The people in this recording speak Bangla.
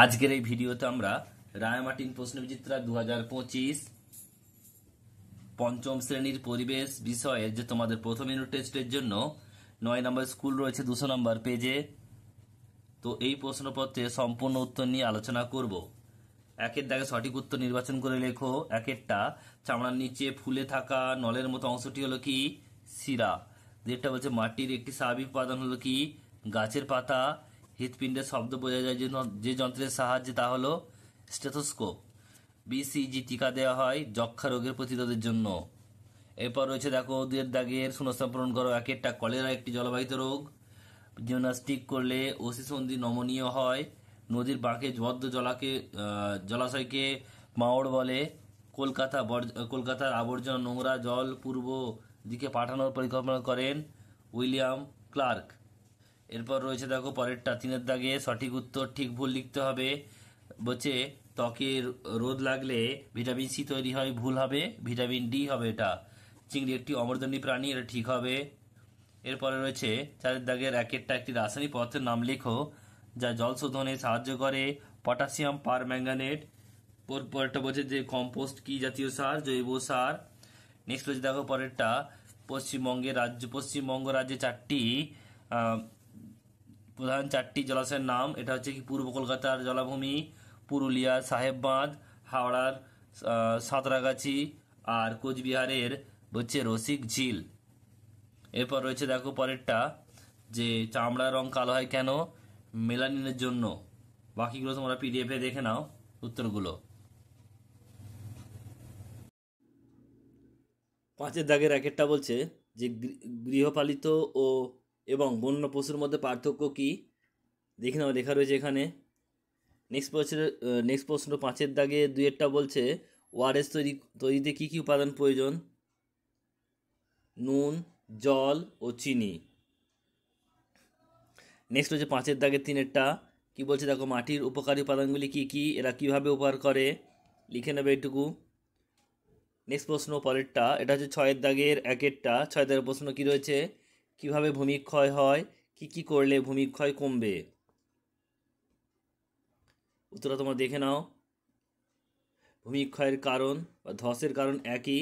আজকের এই ভিডিওতে আমরা রায়-মার্টিন প্রশ্নবিচিত্রা 2025 পঞ্চম শ্রেণীর পরিবেশ বিষয়ের যে তোমাদের প্রথম ইউনিট টেস্টের জন্য 9 নম্বর স্কুল রয়েছে 200 নম্বর পেজে। তো এই প্রশ্নপত্রে সম্পূর্ণ উত্তর নিয়ে আলোচনা করব। একের দাগে সঠিক উত্তর নির্বাচন করে লেখো। একেরটা, চামড়ার নিচে ফুলে থাকা নলের মতো অংশটি হলো কি? শিরা। যেটা বলছে মাটির একটি স্বাভাবিক উপাদান হলো কি? গাছের পাতা। হৃৎপিণ্ডের শব্দ বোঝা যায় যে যন্ত্রের সাহায্যে, তা হলো স্টেথোস্কোপ। বিসিজি টিকা দেওয়া হয় যক্ষা রোগের প্রতিরোধের জন্য। এরপর রয়েছে দেখো 2 দাগের শূন্যস্থান পূরণ করো। একেরটা, কলেরা একটি জলবাহিত রোগ। জিমন্যাস্টিক করলে অস্থিসন্ধি নমনীয় হয়। নদীর বাঁকে বদ্ধ জলাশয়কে মাওড় বলে। কলকাতার আবর্জনা নোংরা জল পূর্ব দিকে পাঠানোর পরিকল্পনা করেন উইলিয়াম ক্লার্ক। এরপর রয়েছে দেখো পরেরটা, 3 দাগে সঠিক উত্তর ঠিক ভুল লিখতে হবে। বলছে ত্বকে রোদ লাগলে ভিটামিন সি তৈরি হয়, ভুল হবে। ভিটামিন ডি হবে এটা। চিংড়ি একটি অমরদণ্ডী প্রাণী, এটা ঠিক হবে। এরপরে রয়েছে 4 দাগের একেরটা, একটি রাসায়নিক পদার্থের নাম লেখো যা জল শোধনে সাহায্য করে। পটাশিয়াম পার ম্যাঙ্গানেট। পরেরটা বলছে যে কম্পোস্ট কি জাতীয় সার? জৈব সার। নেক্সট রয়েছে দেখো পরেরটা, পশ্চিমবঙ্গ রাজ্যে প্রধান 4টি জলাশয়ের নাম। এটা হচ্ছে কি? পূর্ব কলকাতার জলাভূমি, পুরুলিয়ার সাহেব বাঁধ, হাওড়ার সাঁতরাগাছি, আর কোচবিহারের হচ্ছে রসিক ঝিল। এরপর রয়েছে দেখো পরেরটা, যে চামড়ার রং কালো হয় কেন? মেলানিনের জন্য। বাকিগুলো তোমরা পিডিএফে দেখে নাও উত্তরগুলো। 5 দাগের একেরটা বলছে যে গৃহপালিত এবং বন্য পশুর মধ্যে পার্থক্য কি? দেখে নাও, লেখা রয়েছে এখানে। নেক্সট প্রশ্ন 5 দাগে 2 বলছে ওআরএস তৈরিতে কি কি উপাদান প্রয়োজন? নুন, জল ও চিনি। নেক্সট হচ্ছে 5 দাগের 3 কি বলছে দেখো, মাটির উপকারী উপাদানগুলি কি কি, এরা কিভাবে উপকার করে? লিখে নেবে এইটুকু। নেক্সট প্রশ্ন পরেরটা, এটা হচ্ছে 6 দাগের একেরটা। 6 দাগের প্রশ্ন কি রয়েছে? কিভাবে ভূমিক্ষয় হয়? কি কি করলে ভূমিক্ষয় কমবে? উত্তরটা তোমরা দেখে নাও। ভূমিক্ষয়ের কারণ বা ধসের কারণ একই।